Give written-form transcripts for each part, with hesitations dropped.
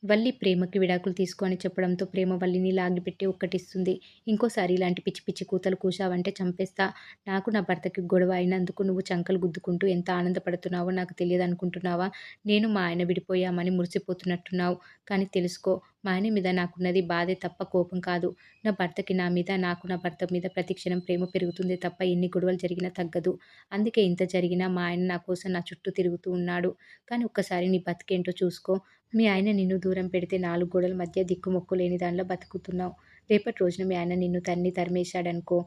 వల్లి ప్రేమకి విడాకులు తీసుకో అని చెప్పడంతో ప్రేమ వల్లిని లాగిపెట్టి ఒక్కటిస్తుంది. ఇంకోసారి ఇలాంటి పిచ్చి పిచ్చి కూతలు కూశావంటే చంపేస్తా. నాకు నా భర్తకి గొడవ అయినందుకు నువ్వు చంకలు గుద్దుకుంటూ ఎంత ఆనందపడుతున్నావో నాకు తెలియదనుకుంటున్నావా? నేను మా ఆయన విడిపోయామని మురిసిపోతున్నట్టున్నావు. కానీ తెలుసుకో, మా ఆయన మీద నాకున్నది బాధే తప్ప కోపం కాదు. నా భర్తకి నా మీద, నాకు నా భర్త మీద ప్రతి క్షణం ప్రేమ పెరుగుతుందే తప్ప ఎన్ని గొడవలు జరిగినా తగ్గదు. అందుకే ఇంత జరిగినా మా ఆయన నా కోసం నా చుట్టూ తిరుగుతూ ఉన్నాడు. కానీ ఒక్కసారి నీ బతుకేంటో చూసుకో. మీ ఆయన నిన్ను దూరం పెడితే 4 గోడల మధ్య దిక్కుమొక్కు లేని దానిలా బతుకుతున్నావు. రేపటి రోజున మీ ఆయన నిన్ను తరిమేశాడనుకో,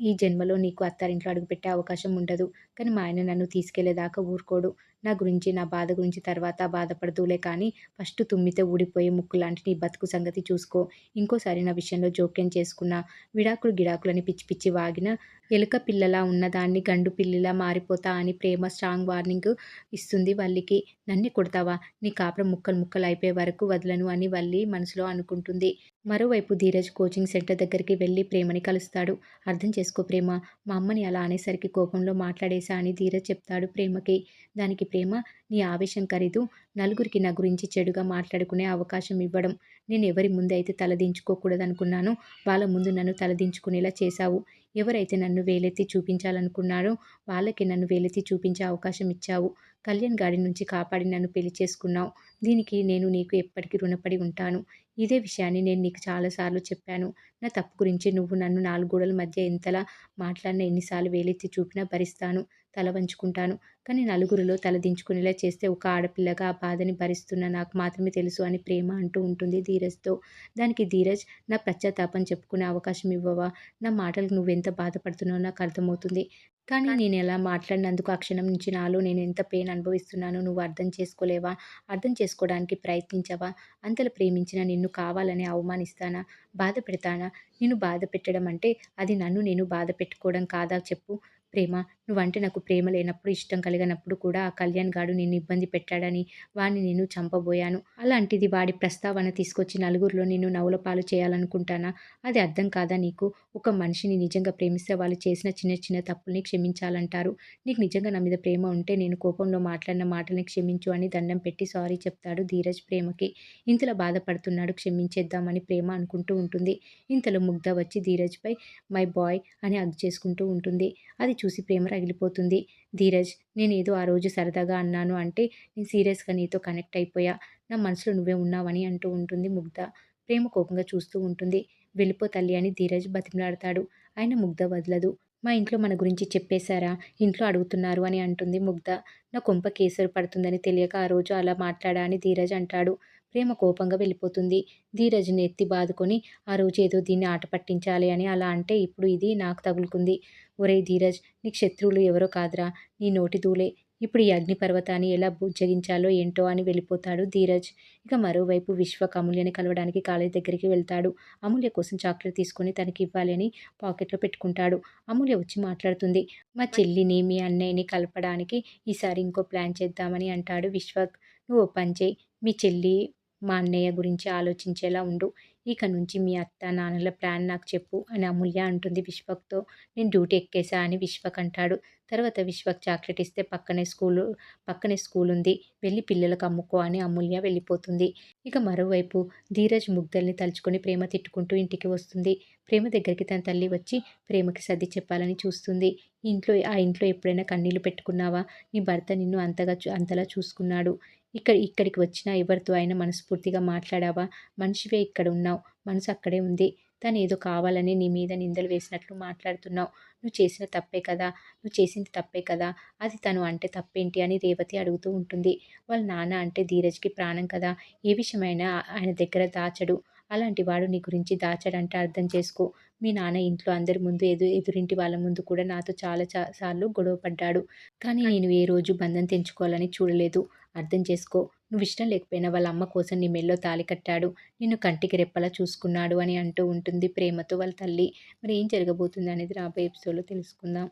ఈ జన్మలో నీకు అత్తారింట్లో అడుగుపెట్టే అవకాశం ఉండదు. కానీ మా ఆయన నన్ను తీసుకెళ్ళేదాకా ఊరుకోడు. నా గురించి, నా బాధ గురించి తర్వాత బాధపడుదువులే కానీ, ఫస్ట్ తుమ్మితే ఊడిపోయే ముక్కులాంటి నీ బతుకు సంగతి చూసుకో. ఇంకోసారి నా విషయంలో జోక్యం చేసుకున్నా, విడాకులు గిడాకులని పిచ్చి పిచ్చి వాగినా, ఎలుక పిల్లలా ఉన్నదాన్ని గండు పిల్లిలా మారిపోతా అని ప్రేమ స్ట్రాంగ్ వార్నింగ్ ఇస్తుంది వల్లికి. నన్నే కొడతావా? నీ కాపురం ముక్కలు ముక్కలు అయిపోయే వరకు వదలను అని వల్లి మనసులో అనుకుంటుంది. మరోవైపు ధీరజ్ కోచింగ్ సెంటర్ దగ్గరికి వెళ్ళి ప్రేమని కలుస్తాడు. అర్థం చేసుకో ప్రేమ, మా అమ్మని అలా అనేసరికి కోపంలో మాట్లాడేశా అని ధీరజ్ చెప్తాడు ప్రేమకి. దానికి ప్రేమ, నీ ఆవేశం ఖరీదు నలుగురికి నా గురించి చెడుగా మాట్లాడుకునే అవకాశం ఇవ్వడం. నేను ఎవరి ముందైతే తలదించుకోకూడదనుకున్నానో వాళ్ళ ముందు నన్ను తలదించుకునేలా చేశావు. ఎవరైతే నన్ను వేలెత్తి చూపించాలనుకున్నారో వాళ్ళకి నన్ను వేలెత్తి చూపించే అవకాశం ఇచ్చావు. కళ్యాణ్ గాడి నుంచి కాపాడి నన్ను పెళ్లి చేసుకున్నావు. దీనికి నేను నీకు ఎప్పటికీ రుణపడి ఉంటాను. ఇదే విషయాన్ని నేను నీకు చాలాసార్లు చెప్పాను. నా తప్పు గురించి నువ్వు నన్ను 4 గోడల మధ్య ఎంతలా మాట్లాడినా, ఎన్నిసార్లు వేలెత్తి చూపినా భరిస్తాను, తల వంచుకుంటాను. కానీ నలుగురిలో తలదించుకునేలా చేస్తే ఒక ఆడపిల్లగా ఆ బాధని భరిస్తున్న నాకు మాత్రమే తెలుసు అని ప్రేమ అంటూ ఉంటుంది ధీరజ్‌తో. దానికి ధీరజ్, నా పశ్చాత్తాపం చెప్పుకునే అవకాశం ఇవ్వవా? నా మాటలకు నువ్వెంత బాధపడుతున్నావో నాకు అర్థమవుతుంది. కానీ నేనలా మాట్లాడినందుకు ఆ క్షణం నుంచి నాలో నేను ఎంత పెయిన్ అనుభవిస్తున్నానో నువ్వు అర్థం చేసుకోలేవా? అర్థం చేసుకోవడానికి ప్రయత్నించవా? అంతలా ప్రేమించిన నిన్ను కావాలని అవమానిస్తానా? బాధ పెడతానా? నిన్ను బాధ పెట్టడం అంటే అది నన్ను నేను బాధ పెట్టుకోవడం కాదా చెప్పు? ప్రేమ, నువ్వంటే నాకు ప్రేమ లేనప్పుడు, ఇష్టం కలగనప్పుడు కూడా ఆ కళ్యాణ్ గాడు నిన్ను ఇబ్బంది పెట్టాడని వాడిని నేను చంపబోయాను. అలాంటిది వాడి ప్రస్తావన తీసుకొచ్చి నలుగురిలో నిన్ను నవ్వుల పాలు చేయాలనుకుంటానా? అది అర్థం కాదా నీకు? ఒక మనిషిని నిజంగా ప్రేమిస్తే వాళ్ళు చేసిన చిన్న చిన్న తప్పుల్ని క్షమించాలంటారు. నీకు నిజంగా నా మీద ప్రేమ ఉంటే నేను కోపంలో మాట్లాడిన మాటల్ని క్షమించు అని దండం పెట్టి సారీ చెప్తాడు ధీరజ్ ప్రేమకి. ఇంతలా బాధపడుతున్నాడు, క్షమించేద్దామని ప్రేమ అనుకుంటూ ఉంటుంది. ఇంతలో ముగ్ధ వచ్చి ధీరజ్‌పై మై బాయ్ అని హగ్ చేసుకుంటూ ఉంటుంది. అది చూసి ప్రేమ రగిలిపోతుంది. ధీరజ్, నేనేదో ఆ రోజు సరదాగా అన్నాను అంటే నేను సీరియస్‌గా నీతో కనెక్ట్ అయిపోయా. నా మనసులో నువ్వే ఉన్నావని అంటూ ఉంటుంది ముగ్ధ. ప్రేమ కోపంగా చూస్తూ ఉంటుంది. వెళ్ళిపో తల్లి అని ధీరజ్ బతిమలాడతాడు. అయినా ముగ్ధ వదలదు. మా ఇంట్లో మన గురించి చెప్పేశారా? ఇంట్లో అడుగుతున్నారు అని అంటుంది ముగ్ధ. నా కొంప కేసరి పడుతుందని తెలియక ఆ రోజు అలా మాట్లాడా అని ధీరజ్ అంటాడు. ప్రేమ కోపంగా వెళ్ళిపోతుంది. ధీరజ్‌ని ఎత్తి బాదుకొని ఆ రోజు ఏదో దీన్ని ఆట పట్టించాలి అని అలా అంటే ఇప్పుడు ఇది నాకు తగులుకుంది. ఒరేయ్ ధీరజ్, నీకు శత్రువులు ఎవరో కాదురా, నీ నోటి దూలే. ఇప్పుడు ఈ అగ్నిపర్వతాన్ని ఎలా బుజ్జగించాలో ఏంటో అని వెళ్ళిపోతాడు ధీరజ్. ఇక మరోవైపు విశ్వక్ అమూల్యని కలవడానికి కాలేజ్ దగ్గరికి వెళ్తాడు. అమూల్య కోసం చాక్లెట్ తీసుకొని తనకి ఇవ్వాలి అని పాకెట్‌లో పెట్టుకుంటాడు. అమూల్య వచ్చి మాట్లాడుతుంది. మా చెల్లిని, మీ అన్నయ్యని కలపడానికి ఈసారి ఇంకో ప్లాన్ చేద్దామని అంటాడు విశ్వక్. నువ్వు ఓ పని చెయి. మీ చెల్లి, మా అన్నయ్య గురించి ఆలోచించేలా ఉండు. ఇక నుంచి మీ అత్త, నాన్నల ప్లాన్ నాకు చెప్పు అని అమూల్య అంటుంది విశ్వక్‌తో. నేను డ్యూటీ ఎక్కేశా అని విశ్వక్ అంటాడు. తర్వాత విశ్వక్ చాక్లెట్ ఇస్తే పక్కనే స్కూలుంది. వెళ్ళి పిల్లలకు అమ్ముకో అని అమూల్య వెళ్ళిపోతుంది. ఇక మరోవైపు ధీరజ్ ముగ్ధల్ని తలుచుకొని ప్రేమ తిట్టుకుంటూ ఇంటికి వస్తుంది. ప్రేమ దగ్గరికి తన తల్లి వచ్చి ప్రేమకి సర్ది చెప్పాలని చూస్తుంది. ఆ ఇంట్లో ఎప్పుడైనా కన్నీళ్లు పెట్టుకున్నావా? నీ భర్త నిన్ను అంతలా చూసుకున్నాడు. ఇక్కడికి వచ్చినా ఎవరితో అయినా మనస్ఫూర్తిగా మాట్లాడావా? మనిషివే ఇక్కడున్నావు. మనసు అక్కడే ఉంది. తనేదో కావాలని నీ మీద నిందలు వేసినట్లు మాట్లాడుతున్నావు. నువ్వు చేసింది తప్పే కదా! అది తను అంటే తప్పేంటి అని రేవతి అడుగుతూ ఉంటుంది. వాళ్ళ నాన్న అంటే ధీరజ్‌కి ప్రాణం కదా! ఏ విషయమైనా ఆయన దగ్గర దాచడు. అలాంటి వాడు నీ గురించి దాచాడంటే అర్థం చేసుకో. మీ నాన్న ఇంట్లో అందరి ముందు, ఎదురింటి వాళ్ళ ముందు కూడా నాతో చాలా సార్లు గొడవ పడ్డాడు. కానీ నేను ఏ రోజు బంధం తెంచుకోవాలని చూడలేదు. అర్థం చేసుకో. నువ్విష్టం లేకపోయినా వాళ్ళ అమ్మ కోసం నీ మెడలో తాళి కట్టాడు. నిన్ను కంటికి రెప్పలా చూసుకున్నాడు అని అంటూ ఉంటుంది ప్రేమతో వాళ్ళ తల్లి. మరి ఏం జరగబోతుంది అనేది రాబోయే ఎపిసోడ్‌లో తెలుసుకుందాం.